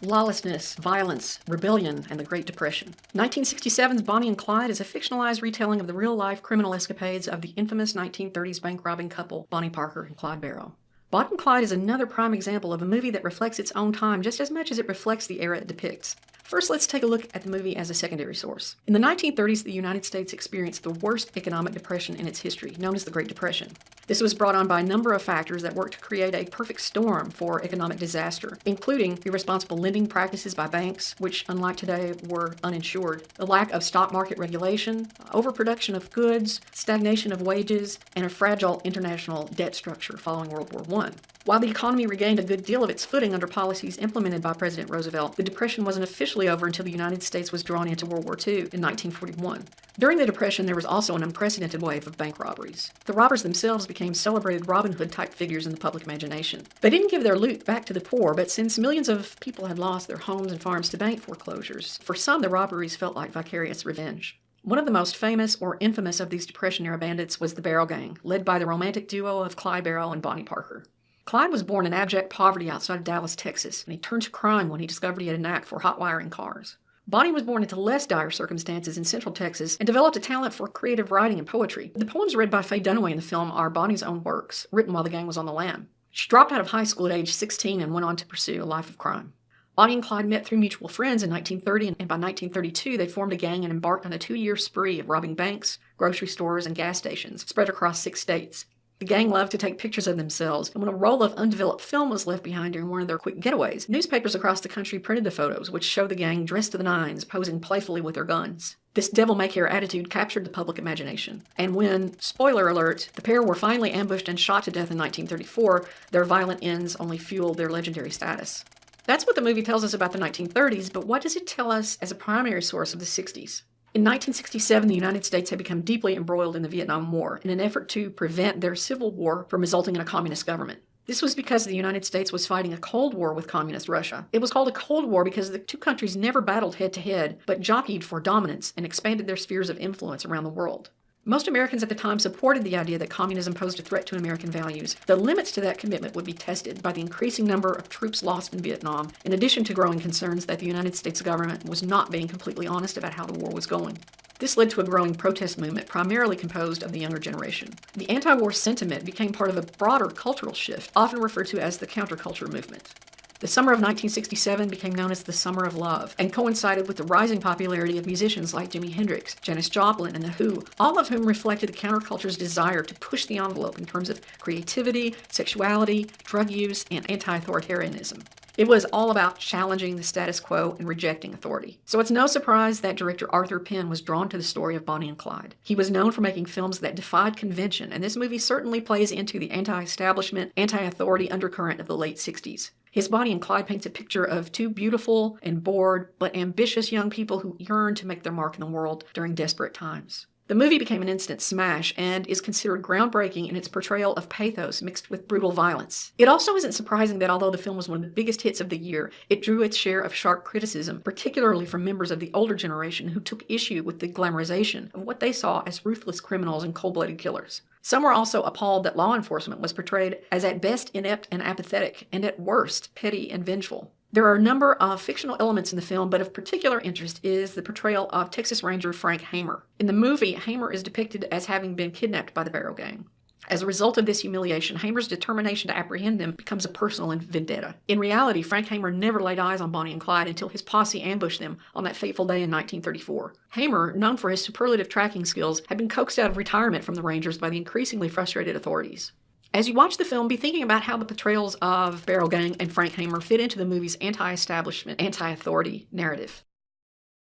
lawlessness, violence, rebellion, and the Great Depression. 1967's Bonnie and Clyde is a fictionalized retelling of the real-life criminal escapades of the infamous 1930s bank-robbing couple Bonnie Parker and Clyde Barrow. Bonnie and Clyde is another prime example of a movie that reflects its own time just as much as it reflects the era it depicts. First, let's take a look at the movie as a secondary source. In the 1930s, the United States experienced the worst economic depression in its history, known as the Great Depression. This was brought on by a number of factors that worked to create a perfect storm for economic disaster, including irresponsible lending practices by banks, which, unlike today, were uninsured, the lack of stock market regulation, overproduction of goods, stagnation of wages, and a fragile international debt structure following World War I. While the economy regained a good deal of its footing under policies implemented by President Roosevelt, the Depression wasn't officially over until the United States was drawn into World War II in 1941. During the Depression, there was also an unprecedented wave of bank robberies. The robbers themselves became celebrated Robin Hood-type figures in the public imagination. They didn't give their loot back to the poor, but since millions of people had lost their homes and farms to bank foreclosures, for some the robberies felt like vicarious revenge. One of the most famous or infamous of these Depression-era bandits was the Barrow Gang, led by the romantic duo of Clyde Barrow and Bonnie Parker. Clyde was born in abject poverty outside of Dallas, Texas, and he turned to crime when he discovered he had a knack for hot wiring cars. Bonnie was born into less dire circumstances in Central Texas and developed a talent for creative writing and poetry. The poems read by Faye Dunaway in the film are Bonnie's own works, written while the gang was on the lam. She dropped out of high school at age 16 and went on to pursue a life of crime. Bonnie and Clyde met through mutual friends in 1930, and by 1932 they formed a gang and embarked on a 2-year spree of robbing banks, grocery stores, and gas stations spread across 6 states. The gang loved to take pictures of themselves, and when a roll of undeveloped film was left behind during one of their quick getaways, newspapers across the country printed the photos, which show the gang dressed to the nines, posing playfully with their guns. This devil-may-care attitude captured the public imagination, and when, spoiler alert, the pair were finally ambushed and shot to death in 1934, their violent ends only fueled their legendary status. That's what the movie tells us about the 1930s, but what does it tell us as a primary source of the 60s? In 1967, the United States had become deeply embroiled in the Vietnam War in an effort to prevent their civil war from resulting in a communist government. This was because the United States was fighting a Cold War with Communist Russia. It was called a Cold War because the two countries never battled head-to-head, but jockeyed for dominance and expanded their spheres of influence around the world. Most Americans at the time supported the idea that communism posed a threat to American values. The limits to that commitment would be tested by the increasing number of troops lost in Vietnam, in addition to growing concerns that the United States government was not being completely honest about how the war was going. This led to a growing protest movement, primarily composed of the younger generation. The anti-war sentiment became part of a broader cultural shift, often referred to as the counterculture movement. The summer of 1967 became known as the Summer of Love, and coincided with the rising popularity of musicians like Jimi Hendrix, Janis Joplin, and The Who, all of whom reflected the counterculture's desire to push the envelope in terms of creativity, sexuality, drug use, and anti-authoritarianism. It was all about challenging the status quo and rejecting authority. So it's no surprise that director Arthur Penn was drawn to the story of Bonnie and Clyde. He was known for making films that defied convention, and this movie certainly plays into the anti-establishment, anti-authority undercurrent of the late 60s. His Bonnie and Clyde paints a picture of two beautiful and bored, but ambitious young people who yearn to make their mark in the world during desperate times. The movie became an instant smash and is considered groundbreaking in its portrayal of pathos mixed with brutal violence. It also isn't surprising that although the film was one of the biggest hits of the year, it drew its share of sharp criticism, particularly from members of the older generation who took issue with the glamorization of what they saw as ruthless criminals and cold-blooded killers. Some were also appalled that law enforcement was portrayed as at best inept and apathetic, and at worst petty and vengeful. There are a number of fictional elements in the film, but of particular interest is the portrayal of Texas Ranger Frank Hamer. In the movie, Hamer is depicted as having been kidnapped by the Barrow Gang. As a result of this humiliation, Hamer's determination to apprehend them becomes a personal vendetta. In reality, Frank Hamer never laid eyes on Bonnie and Clyde until his posse ambushed them on that fateful day in 1934. Hamer, known for his superlative tracking skills, had been coaxed out of retirement from the Rangers by the increasingly frustrated authorities. As you watch the film, be thinking about how the portrayals of Barrow Gang and Frank Hamer fit into the movie's anti-establishment, anti-authority narrative.